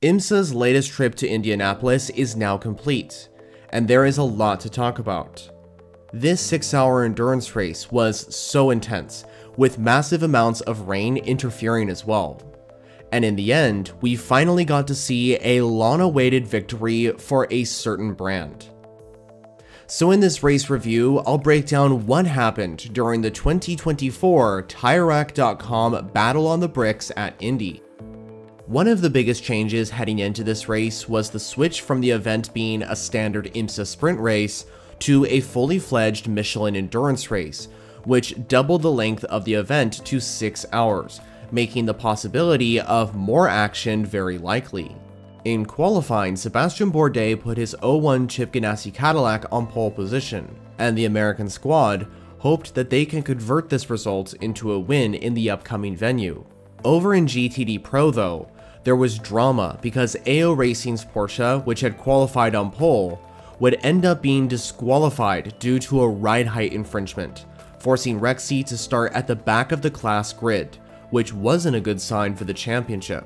IMSA's latest trip to Indianapolis is now complete, and there is a lot to talk about. This 6-hour endurance race was so intense, with massive amounts of rain interfering as well. And in the end, we finally got to see a long-awaited victory for a certain brand. So in this race review, I'll break down what happened during the 2024 TireRack.com Battle on the Bricks at Indy. One of the biggest changes heading into this race was the switch from the event being a standard IMSA sprint race to a fully fledged Michelin endurance race, which doubled the length of the event to 6 hours, making the possibility of more action very likely. In qualifying, Sebastian Bourdais put his 01 Chip Ganassi Cadillac on pole position, and the American squad hoped that they can convert this result into a win in the upcoming venue. Over in GTD Pro though, there was drama because AO Racing's Porsche, which had qualified on pole, would end up being disqualified due to a ride height infringement, forcing Rexy to start at the back of the class grid, which wasn't a good sign for the championship.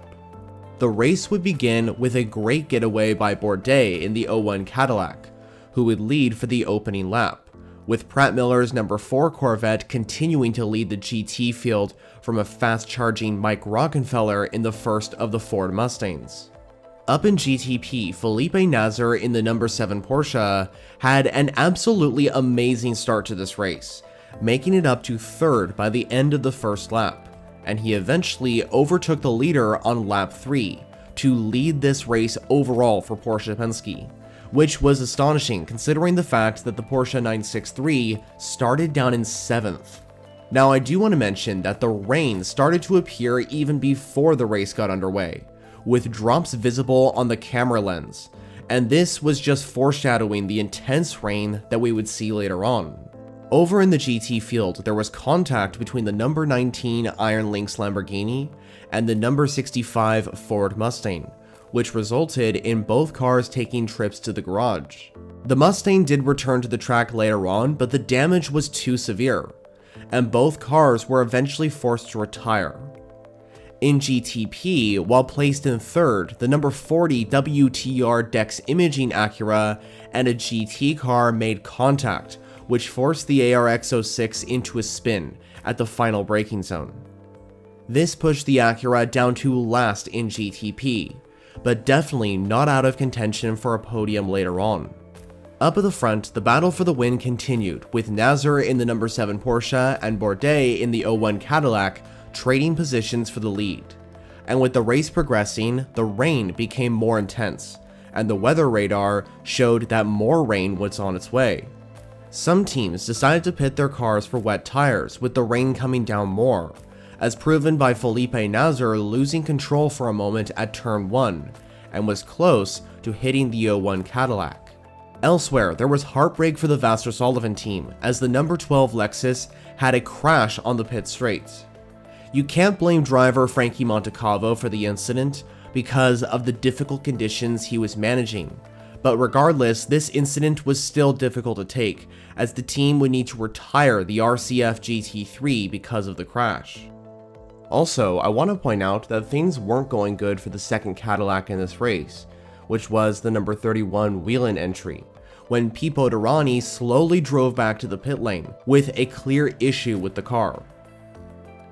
The race would begin with a great getaway by Bourdais in the 01 Cadillac, who would lead for the opening lap, with Pratt Miller's number 4 Corvette continuing to lead the GT field from a fast-charging Mike Rockenfeller in the first of the Ford Mustangs. Up in GTP, Felipe Nasr in the number 7 Porsche had an absolutely amazing start to this race, making it up to 3rd by the end of the first lap, and he eventually overtook the leader on lap 3 to lead this race overall for Porsche Penske, which was astonishing considering the fact that the Porsche 963 started down in 7th. Now I do want to mention that the rain started to appear even before the race got underway, with drops visible on the camera lens, and this was just foreshadowing the intense rain that we would see later on. Over in the GT field, there was contact between the number 19 Iron Lynx Lamborghini and the number 65 Ford Mustang, which resulted in both cars taking trips to the garage. The Mustang did return to the track later on, but the damage was too severe, and both cars were eventually forced to retire. In GTP, while placed in 3rd, the number 40 WTR Dex Imaging Acura and a GT car made contact, which forced the ARX-06 into a spin at the final braking zone. This pushed the Acura down to last in GTP, but definitely not out of contention for a podium later on. Up at the front, the battle for the win continued, with Nasr in the number 7 Porsche and Bourdais in the 01 Cadillac trading positions for the lead. And with the race progressing, the rain became more intense, and the weather radar showed that more rain was on its way. Some teams decided to pit their cars for wet tires with the rain coming down more, as proven by Felipe Nasr losing control for a moment at turn 1 and was close to hitting the 01 Cadillac. Elsewhere, there was heartbreak for the Vasser Sullivan team as the number 12 Lexus had a crash on the pit straight. You can't blame driver Frankie Montecavo for the incident because of the difficult conditions he was managing, but regardless, this incident was still difficult to take, as the team would need to retire the RCF GT3 because of the crash. Also, I want to point out that things weren't going good for the second Cadillac in this race, which was the number 31 Whelen entry, when Pipo Derani slowly drove back to the pit lane with a clear issue with the car.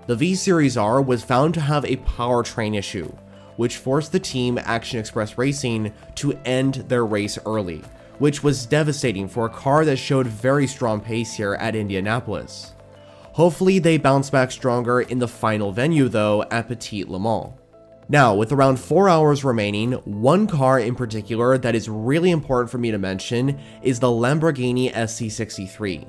The V-Series R was found to have a powertrain issue, which forced the team Action Express Racing to end their race early, which was devastating for a car that showed very strong pace here at Indianapolis. Hopefully they bounce back stronger in the final venue though at Petit Le Mans. Now, with around 4 hours remaining, one car in particular that is really important for me to mention is the Lamborghini SC63.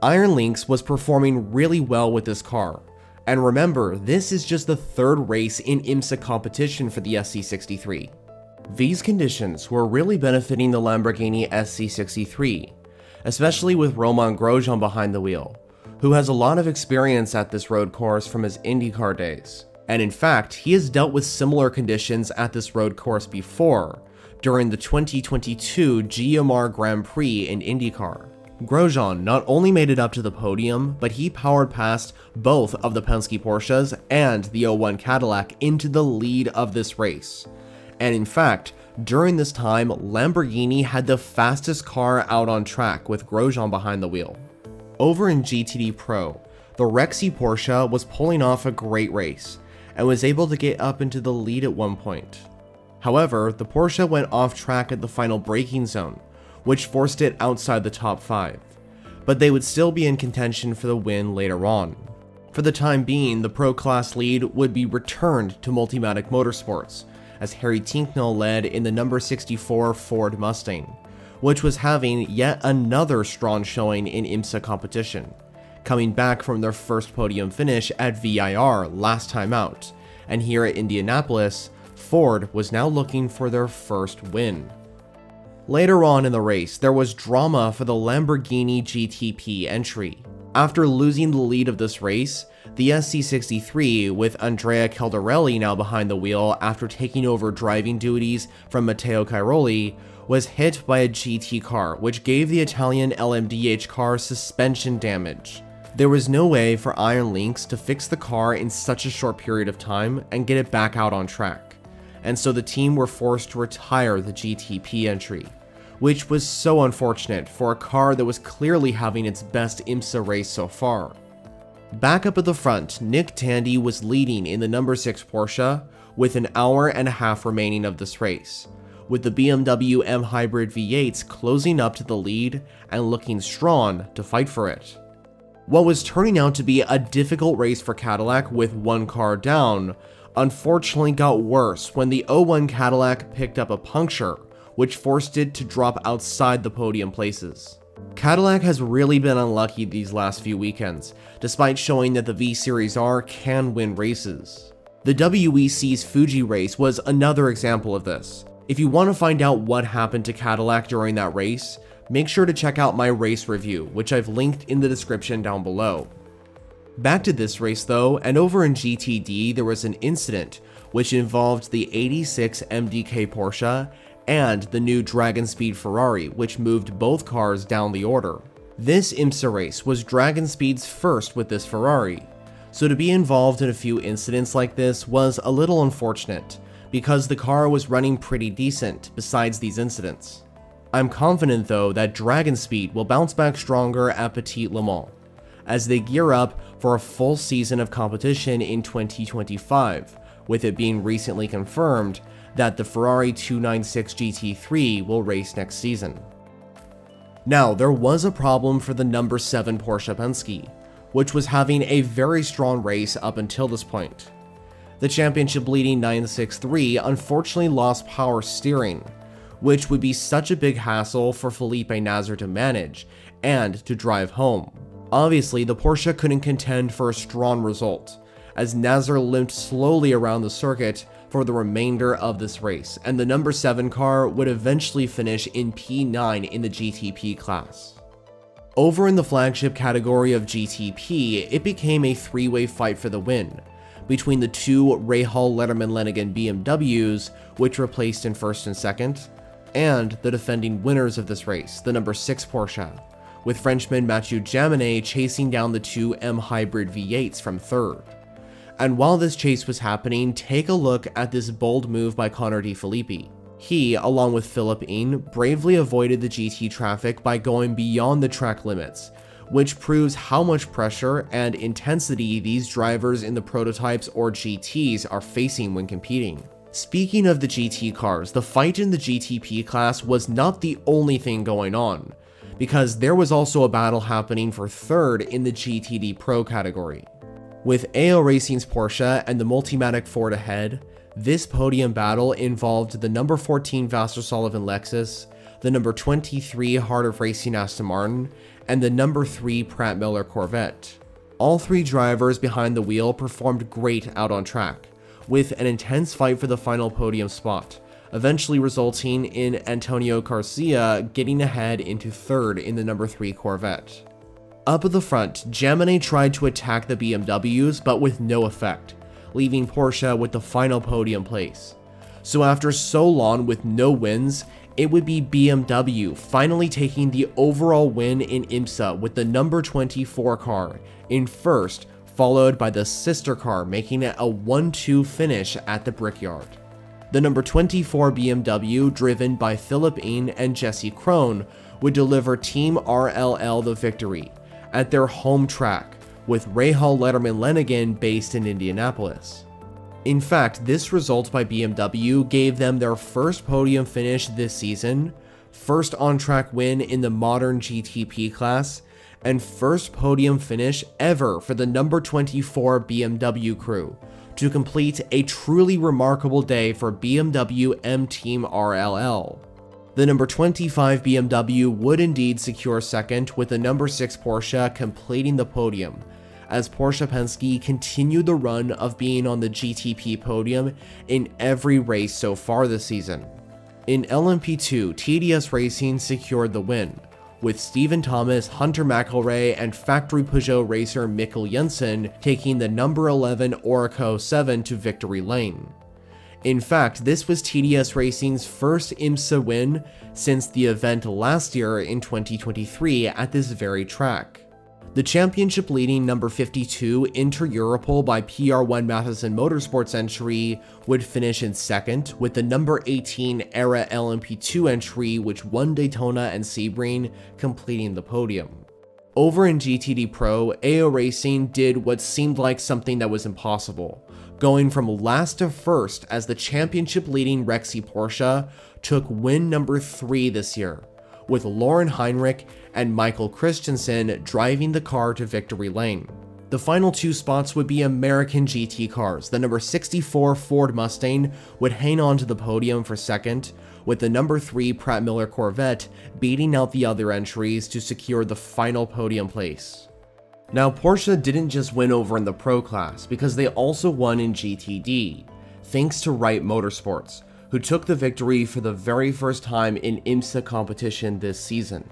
Iron Lynx was performing really well with this car. And remember, this is just the 3rd race in IMSA competition for the SC63. These conditions were really benefiting the Lamborghini SC63, especially with Romain Grosjean behind the wheel, who has a lot of experience at this road course from his IndyCar days. And in fact, he has dealt with similar conditions at this road course before, during the 2022 GMR Grand Prix in IndyCar. Grosjean not only made it up to the podium, but he powered past both of the Penske Porsches and the 01 Cadillac into the lead of this race. And in fact, during this time, Lamborghini had the fastest car out on track with Grosjean behind the wheel. Over in GTD Pro, the Rexy Porsche was pulling off a great race and was able to get up into the lead at one point. However, the Porsche went off track at the final braking zone, which forced it outside the top 5, but they would still be in contention for the win later on. For the time being, the Pro Class lead would be returned to Multimatic Motorsports, as Harry Tinknell led in the number 64 Ford Mustang, which was having yet another strong showing in IMSA competition, coming back from their first podium finish at VIR last time out, and here at Indianapolis, Ford was now looking for their first win. Later on in the race, there was drama for the Lamborghini GTP entry. After losing the lead of this race, the SC63, with Andrea Caldarelli now behind the wheel after taking over driving duties from Matteo Cairoli, was hit by a GT car, which gave the Italian LMDH car suspension damage. There was no way for Iron Lynx to fix the car in such a short period of time and get it back out on track, and so the team were forced to retire the GTP entry, which was so unfortunate for a car that was clearly having its best IMSA race so far. Back up at the front, Nick Tandy was leading in the number 6 Porsche with an hour and a half remaining of this race, with the BMW M Hybrid V8s closing up to the lead and looking strong to fight for it. What was turning out to be a difficult race for Cadillac with one car down, unfortunately got worse when the 01 Cadillac picked up a puncture, which forced it to drop outside the podium places. Cadillac has really been unlucky these last few weekends, despite showing that the V Series R can win races. The WEC's Fuji race was another example of this. If you want to find out what happened to Cadillac during that race, make sure to check out my race review, which I've linked in the description down below. Back to this race though, and over in GTD there was an incident which involved the 86 MDK Porsche and the new Dragon Speed Ferrari, which moved both cars down the order. This IMSA race was Dragon Speed's first with this Ferrari, so to be involved in a few incidents like this was a little unfortunate, because the car was running pretty decent besides these incidents. I'm confident though that Dragon Speed will bounce back stronger at Petit Le Mans, as they gear up for a full season of competition in 2025, with it being recently confirmed that the Ferrari 296 GT3 will race next season. Now, there was a problem for the number 7 Porsche Penske, which was having a very strong race up until this point. The championship-leading 963 unfortunately lost power steering, which would be such a big hassle for Felipe Nasr to manage and to drive home. Obviously, the Porsche couldn't contend for a strong result, as Nasr limped slowly around the circuit for the remainder of this race, and the number 7 car would eventually finish in P9 in the GTP class. Over in the flagship category of GTP, it became a three-way fight for the win, between the two Rahal Letterman Lenigan BMWs, which were placed in first and second, and the defending winners of this race, the number 6 Porsche, with Frenchman Mathieu Jaminet chasing down the two M Hybrid V8s from third. And while this chase was happening, take a look at this bold move by Connor De Filippi. He, along with Philip Ing, bravely avoided the GT traffic by going beyond the track limits, which proves how much pressure and intensity these drivers in the prototypes or GTs are facing when competing. Speaking of the GT cars, the fight in the GTP class was not the only thing going on, because there was also a battle happening for third in the GTD Pro category. With AO Racing's Porsche and the Multimatic Ford ahead, this podium battle involved the number 14 Vasser Sullivan Lexus, the number 23 Heart of Racing Aston Martin, and the number 3 Pratt Miller Corvette. All three drivers behind the wheel performed great out on track, with an intense fight for the final podium spot, eventually resulting in Antonio Garcia getting ahead into third in the number 3 Corvette. Up at the front, Jaminet tried to attack the BMWs, but with no effect, leaving Porsche with the final podium place. So after so long with no wins, it would be BMW finally taking the overall win in IMSA with the number 24 car in first, followed by the sister car making it a 1-2 finish at the Brickyard. The number 24 BMW, driven by Philipp Eng and Jesse Krohn, would deliver Team RLL the victory at their home track, with Rahal Letterman Lenigan based in Indianapolis. In fact, this result by BMW gave them their first podium finish this season, first on-track win in the modern GTP class, and first podium finish ever for the number 24 BMW crew, to complete a truly remarkable day for BMW M Team RLL. The number 25 BMW would indeed secure second, with the number 6 Porsche completing the podium, as Porsche Penske continued the run of being on the GTP podium in every race so far this season. In LMP2, TDS Racing secured the win, with Stephen Thomas, Hunter McElrea, and factory Peugeot racer Mikkel Jensen taking the number 11 Oracle 07 to victory lane. In fact, this was TDS Racing's first IMSA win since the event last year in 2023 at this very track. The championship-leading number 52 Inter-Europol by PR1 Matheson Motorsports entry would finish in second, with the number 18 ERA LMP2 entry, which won Daytona and Sebring, completing the podium. Over in GTD Pro, AO Racing did what seemed like something that was impossible, going from last to first as the championship-leading Rexy Porsche took win number 3 this year, with Lauren Heinrich and Michael Christensen driving the car to victory lane. The final 2 spots would be American GT cars. The number 64 Ford Mustang would hang on to the podium for second, with the number 3 Pratt Miller Corvette beating out the other entries to secure the final podium place. Now, Porsche didn't just win over in the Pro class, because they also won in GTD, thanks to Wright Motorsports, who took the victory for the very first time in IMSA competition this season.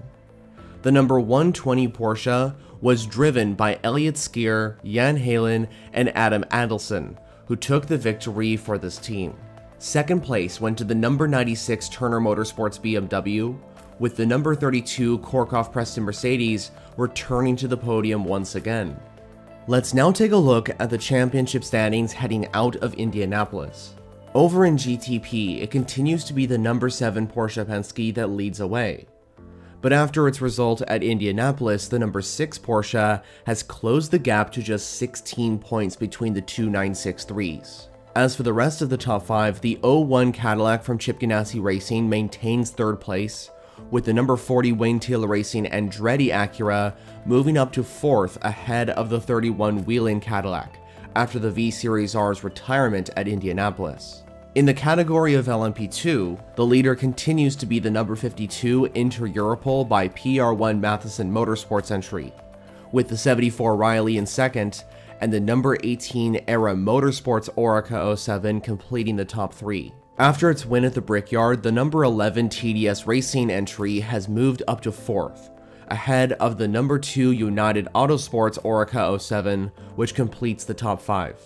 The number 120 Porsche was driven by Elliott Skier, Jan Halen, and Adam Adelson, who took the victory for this team. Second place went to the number 96 Turner Motorsports BMW, with the number 32 Korkhoff Preston Mercedes returning to the podium once again. Let's now take a look at the championship standings heading out of Indianapolis. Over in GTP, it continues to be the number 7 Porsche Penske that leads away. But after its result at Indianapolis, the number 6 Porsche has closed the gap to just 16 points between the two 963s. As for the rest of the top 5, the 01 Cadillac from Chip Ganassi Racing maintains 3rd place, with the number 40 Wayne Taylor Racing Andretti Acura moving up to 4th ahead of the 31 Whelen Cadillac, after the V-Series R's retirement at Indianapolis. In the category of LMP2, the leader continues to be the number 52 Inter-Europol by PR1 Matheson Motorsports entry, with the 74 Riley in second, and the number 18 ERA Motorsports Oracle 07 completing the top 3. After its win at the Brickyard, the number 11 TDS Racing entry has moved up to 4th, ahead of the number 2 United Autosports Oracle 07, which completes the top 5.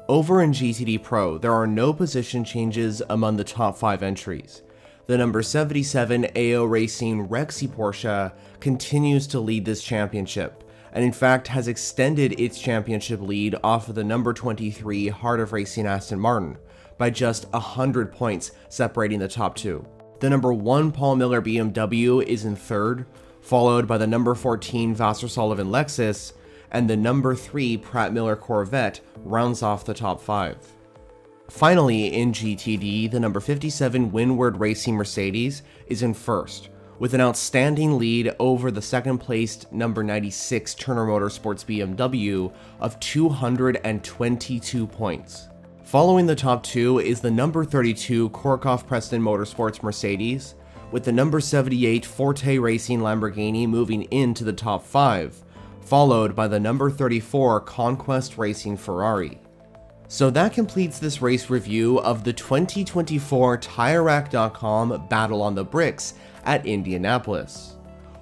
Over in GTD Pro, there are no position changes among the top 5 entries. The number 77 AO Racing Rexy Porsche continues to lead this championship, and in fact has extended its championship lead off of the number 23 Heart of Racing Aston Martin by just 100 points separating the top 2. The number 1 Paul Miller BMW is in 3rd, followed by the number 14 Vassar Sullivan Lexus, and the number 3 Pratt Miller Corvette rounds off the top 5. Finally, in GTD, the number 57 Windward Racing Mercedes is in 1st, with an outstanding lead over the 2nd placed number 96 Turner Motorsports BMW of 222 points. Following the top 2 is the number 32 Korkhoff Preston Motorsports Mercedes, with the number 78 Forte Racing Lamborghini moving into the top 5, followed by the number 34 Conquest Racing Ferrari. So that completes this race review of the 2024 TireRack.com Battle on the Bricks at Indianapolis.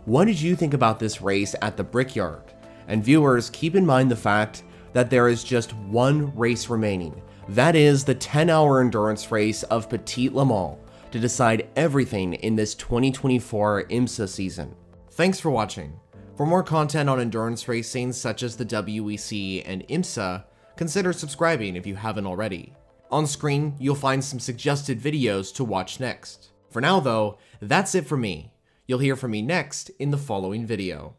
What did you think about this race at the Brickyard? And viewers, keep in mind the fact that there is just one race remaining. That is the 10-hour endurance race of Petit Le Mans to decide everything in this 2024 IMSA season. Thanks for watching. For more content on endurance racing such as the WEC and IMSA, consider subscribing if you haven't already. On screen, you'll find some suggested videos to watch next. For now though, that's it for me. You'll hear from me next in the following video.